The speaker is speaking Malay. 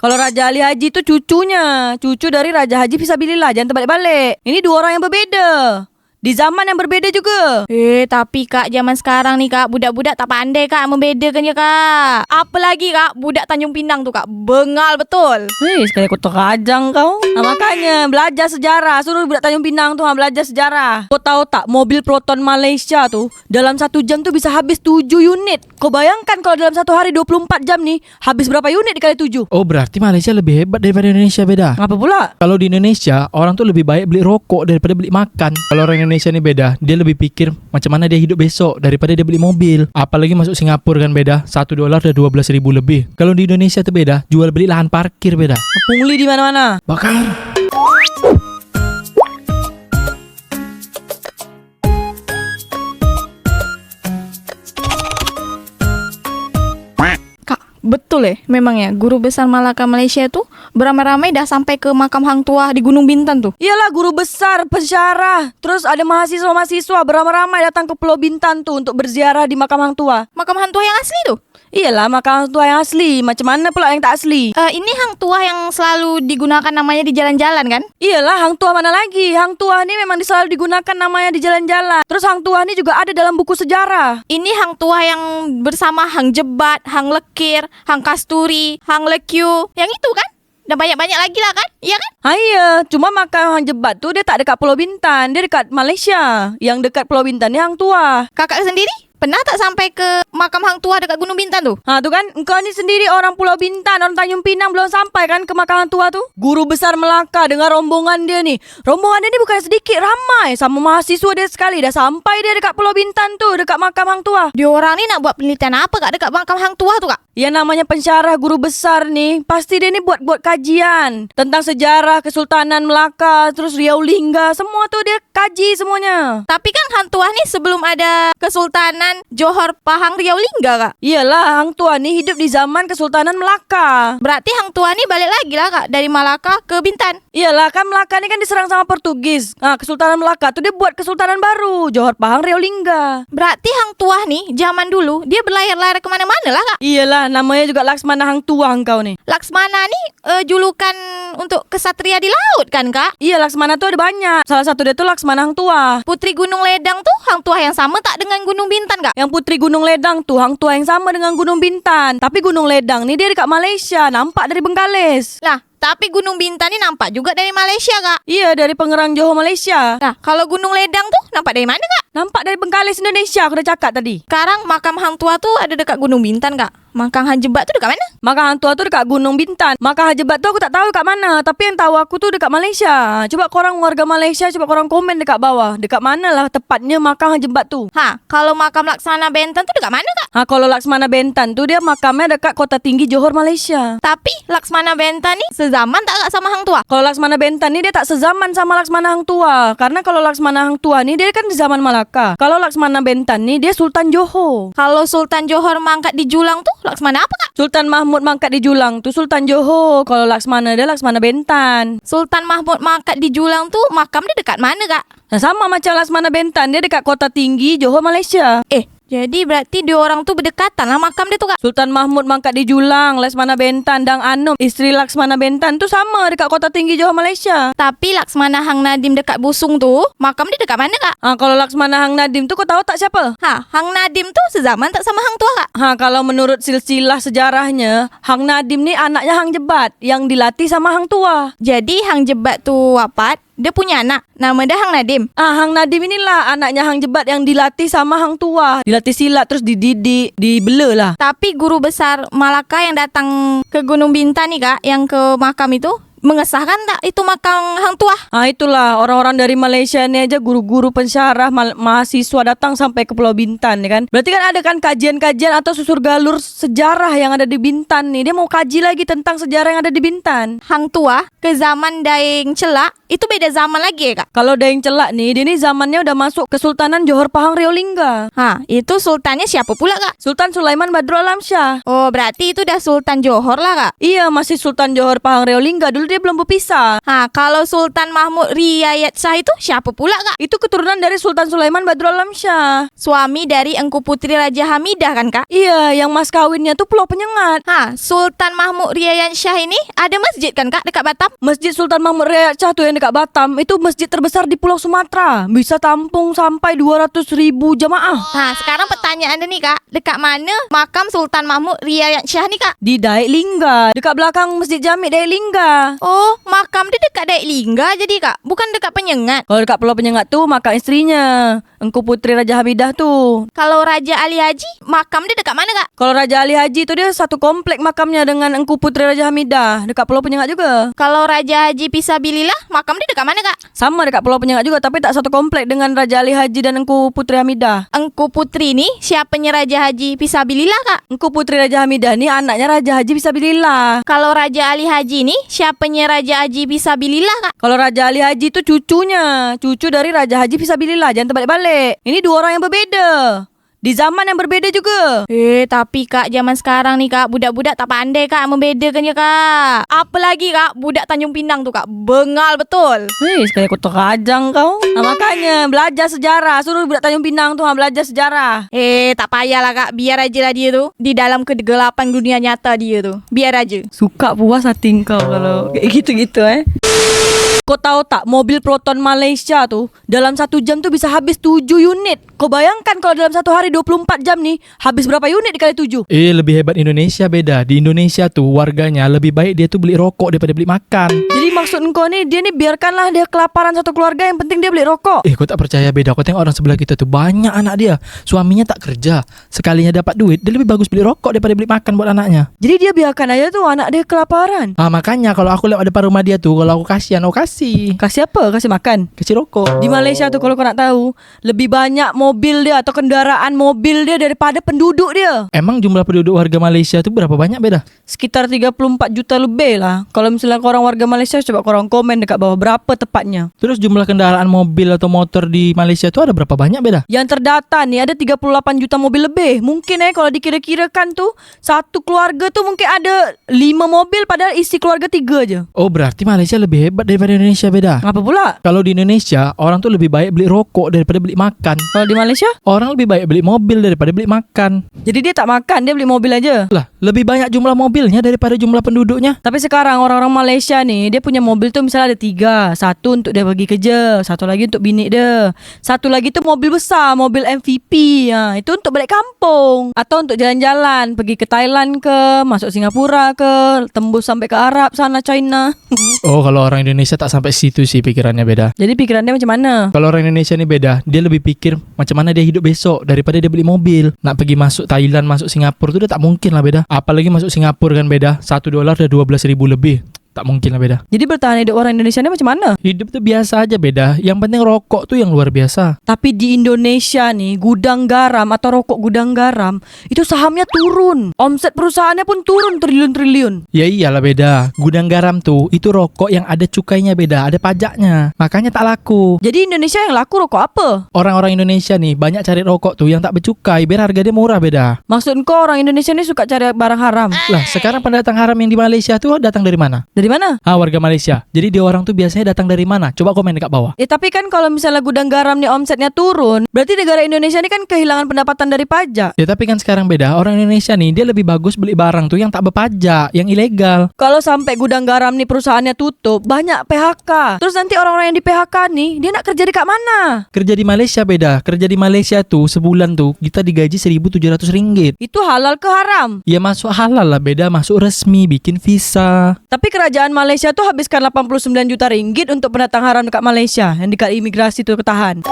Kalau Raja Ali Haji itu cucunya. Cucu dari Raja Haji Fisabilillah. Jangan terbalik-balik. Ini dua orang yang berbeda. Di zaman yang berbeda juga. Tapi Kak, zaman sekarang nih Kak, budak-budak tak pandai Kak membedakannya Kak. Apalagi Kak, budak Tanjung Pinang tuh Kak, bengal betul. Sekali aku terkajang kau. Makanya belajar sejarah. Suruh budak Tanjung Pinang tuh belajar sejarah. Kau tahu tak, mobil Proton Malaysia tuh dalam 1 jam tuh bisa habis 7 unit. Kau bayangkan kalau dalam 1 hari 24 jam nih, habis berapa unit dikali 7? Oh, berarti Malaysia lebih hebat daripada Indonesia, beda. Ngapa pula? Kalau di Indonesia, orang tuh lebih baik beli rokok daripada beli makan. Kalau orang Indonesia ini beda, dia lebih pikir macam mana dia hidup besok daripada dia beli mobil. Apalagi masuk Singapura kan beda, $1 udah 12.000 lebih. Kalau di Indonesia tuh beda, jual beli lahan parkir beda. Pungli di mana-mana. Bakar. Betul memang ya, Guru Besar Malaka Malaysia tuh beramai-ramai dah sampai ke makam Hang Tuah di Gunung Bintan tuh. Iyalah, guru besar pensyarah. Terus ada mahasiswa-mahasiswa beramai-ramai datang ke Pulau Bintan tuh untuk berziarah di makam Hang Tuah. Makam Hang Tuah yang asli tuh? Iyalah, makam Hang Tuah yang asli. Macam mana pula yang tak asli? Ini Hang Tuah yang selalu digunakan namanya di jalan-jalan kan? Iyalah, Hang Tuah mana lagi? Hang Tuah ni memang selalu digunakan namanya di jalan-jalan. Terus Hang Tuah ni juga ada dalam buku sejarah. Ini Hang Tuah yang bersama Hang Jebat, Hang Lekir, Hang Kasturi, Hang Lekyu. Yang itu kan? Dan banyak-banyak lagi lah kan? Iya kan? Iya, cuma makam Hang Jebat tu dia tak dekat Pulau Bintan. Dia dekat Malaysia. Yang dekat Pulau Bintan ni Hang Tuah. Kakak sendiri pernah tak sampai ke makam Hang Tuah dekat Gunung Bintan tu? Tu kan, engkau ni sendiri orang Pulau Bintan, orang Tanjung Pinang belum sampai kan ke makam Hang Tuah tu? Guru Besar Melaka dengan rombongan dia ni. Rombongan dia ni bukan sedikit, ramai. Sama mahasiswa dia sekali. Dah sampai dia dekat Pulau Bintan tu, dekat makam Hang Tuah. Dia orang ni nak buat penelitian apa Kak dekat makam Hang Tuah tu Kak? Yang namanya pensyarah guru besar ni, pasti dia ni buat kajian tentang sejarah Kesultanan Melaka, terus Riau Lingga, semua tu dia kaji semuanya. Tapi kan Hang Tuah ni sebelum ada Kesultanan Johor Pahang Riau Lingga Kak? Iyalah, Hang Tuah ni hidup di zaman Kesultanan Melaka. Berarti Hang Tuah ni balik lagi lah Kak, dari Malaka ke Bintan. Iyalah, kan Melaka ni kan diserang sama Portugis. Kesultanan Melaka tu dia buat kesultanan baru, Johor Pahang Riau Lingga. Berarti Hang Tuah ni zaman dulu dia berlayar-layar kemana-mana lah Kak? Iyalah, namanya juga Laksmana Hang Tuah engkau ni. Laksmana ni julukan untuk kesatria di laut kan Kak? Iya, Laksmana tu ada banyak. Salah satu dia tu Laksmana Hang Tuah. Putri Gunung Ledang tu Hang Tuah yang sama tak dengan Gunung Bintan Kak? Yang Putri Gunung Ledang tu Hang Tuah yang sama dengan Gunung Bintan. Tapi Gunung Ledang ni dia dekat Malaysia, nampak dari Bengkalis. Lah, tapi Gunung Bintan ni nampak juga dari Malaysia Kak? Iya, dari Pengerang Johor Malaysia. Nah, kalau Gunung Ledang tu nampak dari mana Kak? Nampak dari Bengkalis Indonesia, aku dah cakap tadi. Sekarang makam Hang Tuah tu ada dekat Gunung Bintan Kak. Makam Hang Jebat tu dekat mana? Makam Hang Tuah tu dekat Gunung Bintan. Makam Hang Jebat tu aku tak tahu dekat mana. Tapi yang tahu aku tu dekat Malaysia. Coba korang warga Malaysia, coba korang komen dekat bawah. Dekat mana lah tepatnya makam Hang Jebat tu. Kalau makam Laksmana Bentan tu dekat mana Kak? Kalau Laksmana Bentan tu dia makamnya dekat Kota Tinggi Johor Malaysia. Tapi Laksmana Bentan ni sezaman tak Kak sama Hang Tuah? Kalau Laksmana Bentan ni dia tak sezaman sama Laksmana Hang Tuah. Karena kalau Laksmana Hang Tuah ni dia kan di zaman Malaka. Kalau Laksmana Bentan ni dia Sultan Johor. Kalau Sultan Johor mangkat di Julang tu Laksmana apa Kak? Sultan Mahmud mangkat di Julang tu Sultan Johor. Kalau Laksmana dia Laksmana Bentan. Sultan Mahmud mangkat di Julang tu makam dia dekat mana Kak? Sama macam Laksmana Bentan, dia dekat Kota Tinggi Johor Malaysia. Jadi berarti dia orang tu berdekatan lah makam dia tu Kak? Sultan Mahmud mangkat di Julang, Laksmana Bentan, Dang Anum, isteri Laksmana Bentan tu sama dekat Kota Tinggi Johor Malaysia. Tapi Laksmana Hang Nadim dekat Busung tu, makam dia dekat mana Kak? Kalau Laksmana Hang Nadim tu kau tahu tak siapa? Hang Nadim tu sezaman tak sama Hang Tuah Kak? Kalau menurut silsilah sejarahnya, Hang Nadim ni anaknya Hang Jebat yang dilatih sama Hang Tuah. Jadi Hang Jebat tu wafat, dia punya anak, nama dia Hang Nadim. Hang Nadim inilah anaknya Hang Jebat yang dilatih sama Hang Tuah. Dilatih silat terus dididik, dibela lah. Tapi guru besar Malaka yang datang ke Gunung Bintan ni Kak, yang ke makam itu, mengesahkan tak itu makam Hang Tuah? Itulah orang-orang dari Malaysia ni aja, guru-guru pensyarah, mahasiswa datang sampai ke Pulau Bintan kan. Berarti kan ada kan kajian-kajian atau susur galur sejarah yang ada di Bintan nih. Dia mau kaji lagi tentang sejarah yang ada di Bintan. Hang Tuah ke zaman Daeng Celak itu beda zaman lagi ya Kak? Kalau Daeng Celak nih, dia ni zamannya udah masuk Kesultanan Johor Pahang Riau Lingga. Itu sultannya siapa pula Kak? Sultan Sulaiman Badrul Alam Shah. Oh, berarti itu dah Sultan Johor lah Kak? Iya, masih Sultan Johor Pahang Riau Lingga. Dulu dia belum berpisah. Kalau Sultan Mahmud Riyad Shah itu siapa pula kak? Itu keturunan dari Sultan Sulaiman Badrul Alam Shah. Suami dari Engku Putri Raja Hamidah kan kak? Iya, yang mas kawinnya tuh Pulau Penyengat. Sultan Mahmud Riyad Shah ini ada masjid kan kak dekat Batam? Masjid Sultan Mahmud Riyad Shah tuh yang dekat Batam, itu masjid terbesar di Pulau Sumatera. Bisa tampung sampai 200.000 jamaah. Sekarang pertanyaan dia nih kak, dekat mana makam Sultan Mahmud Riyad Shah nih kak? Di Daik Lingga, dekat belakang Masjid Jami Daik Lingga. Oh, makam dia dekat Daik Lingga jadi kak, bukan dekat Penyengat. Kalau dekat Pulau Penyengat tuh makam istrinya, Engku Putri Raja Hamidah tuh. Kalau Raja Ali Haji, makam dia dekat mana kak? Kalau Raja Ali Haji tuh dia satu komplek makamnya dengan Engku Putri Raja Hamidah, dekat Pulau Penyengat juga. Kalau Raja Haji Fisabilillah, makam dia dekat mana kak? Sama dekat Pulau Penyengat juga, tapi tak satu komplek dengan Raja Ali Haji dan Engku Putri Hamidah. Engku Putri ni siapanya Raja Haji Fisabilillah kak? Engku Putri Raja Hamidah ni anaknya Raja Haji Fisabilillah. Kalau Raja Ali Haji ni siapanya Raja Haji Fisabilillah kak? Kalau Raja Ali Haji itu cucunya, cucu dari Raja Haji Fisabilillah. Jangan terbalik-balik. Ini dua orang yang berbeda, di zaman yang berbeda juga. Tapi kak, zaman sekarang nih kak, budak-budak tak pandai kak membedakannya kak. Apalagi kak, budak Tanjung Pinang tuh kak, bengal betul. Sekali aku terkajang kau. Makanya belajar sejarah. Suruh budak Tanjung Pinang tuh belajar sejarah. Tak payahlah kak, biar aja lah dia tuh di dalam kegelapan dunia nyata dia tuh. Biar aja. Suka puas hati kau kalau kayak gitu-gitu Kau tahu tak, mobil Proton Malaysia tuh dalam 1 jam tuh bisa habis 7 unit. Kau bayangkan kalau dalam satu hari 24 jam nih, habis berapa unit dikali 7? Lebih hebat Indonesia beda. Di Indonesia tuh warganya lebih baik dia tuh beli rokok daripada beli makan. Jadi maksud kau nih, dia nih biarkanlah dia kelaparan satu keluarga, yang penting dia beli rokok. Kau tak percaya beda. Kau tengok orang sebelah kita tuh, banyak anak dia, suaminya tak kerja. Sekalinya dapat duit, dia lebih bagus beli rokok daripada beli makan buat anaknya. Jadi dia biarkan aja tuh anak dia kelaparan. Makanya kalau aku lewat depan rumah dia tuh, kalau aku kasihan, aku kasih. Kasih apa? Kasih makan? Kasih rokok. Di Malaysia tuh kalau kau nak tahu, lebih banyak mobil dia atau kendaraan mobil dia daripada penduduk dia. Emang jumlah penduduk warga Malaysia tuh berapa banyak beda? Sekitar 34 juta lebih lah. Kalau misalnya korang warga Malaysia, coba korang komen dekat bawah berapa tepatnya. Terus jumlah kendaraan mobil atau motor di Malaysia tuh ada berapa banyak beda? Yang terdata nih ada 38 juta mobil lebih. Mungkin kalau dikira-kirakan tuh satu keluarga tuh mungkin ada 5 mobil, padahal isi keluarga 3 aja. Oh, berarti Malaysia lebih hebat daripada Indonesia beda. Apa pula? Kalau di Indonesia, orang tuh lebih baik beli rokok daripada beli makan. Kalau di Malaysia, orang lebih baik beli mobil daripada beli makan. jadi dia tak makan, dia beli mobil aja. Lah, lebih banyak jumlah mobilnya daripada jumlah penduduknya. Tapi sekarang orang-orang Malaysia nih, dia punya mobil tuh misalnya ada 3. Satu untuk dia pergi kerja, satu lagi untuk bini dia, satu lagi tuh mobil besar, mobil MVP. Itu untuk balik kampung atau untuk jalan-jalan, pergi ke Thailand ke, masuk Singapura ke, tembus sampai ke Arab sana, China. Oh, kalau orang Indonesia tak sampai situ sih, pikirannya beda. Jadi pikirannya macam mana? Kalau orang Indonesia ini beda, dia lebih pikir macam mana dia hidup besok daripada dia beli mobil. Nak pergi masuk Thailand, masuk Singapura tuh udah tak mungkin lah beda. Apalagi masuk Singapura kan beda, $1 udah 12.000 lebih. Tak mungkin lah beda. Jadi bertahan hidup orang Indonesia ini macam mana? Hidup tuh biasa aja beda. Yang penting rokok tuh yang luar biasa. Tapi di Indonesia nih, gudang garam atau rokok gudang garam itu sahamnya turun. Omset perusahaannya pun turun triliun-triliun. Ya iyalah beda. Gudang garam tuh itu rokok yang ada cukainya beda, ada pajaknya. Makanya tak laku. Jadi Indonesia yang laku rokok apa? Orang-orang Indonesia nih banyak cari rokok tuh yang tak bercukai biar harga dia murah beda. Maksud kau orang Indonesia ini suka cari barang haram? Lah, sekarang pendatang haram yang di Malaysia tuh datang dari mana? Dari mana? Warga Malaysia. Jadi dia orang tuh biasanya datang dari mana? Coba komen dekat bawah. Tapi kan kalau misalnya gudang garam nih omsetnya turun, berarti negara Indonesia ini kan kehilangan pendapatan dari pajak. Ya tapi kan sekarang beda. Orang Indonesia nih dia lebih bagus beli barang tuh yang tak berpajak, yang ilegal. Kalau sampai gudang garam nih perusahaannya tutup, banyak PHK. Terus nanti orang-orang yang di PHK nih, dia nak kerja di kat mana? Kerja di Malaysia beda. Kerja di Malaysia tuh sebulan tuh kita digaji RM1.700. Itu halal ke haram? Ya masuk halal lah, beda masuk resmi, bikin visa. Tapi kerajaan Malaysia tuh habiskan 89 juta ringgit untuk pendatang haram dekat Malaysia yang dekat imigrasi tuh ketahan.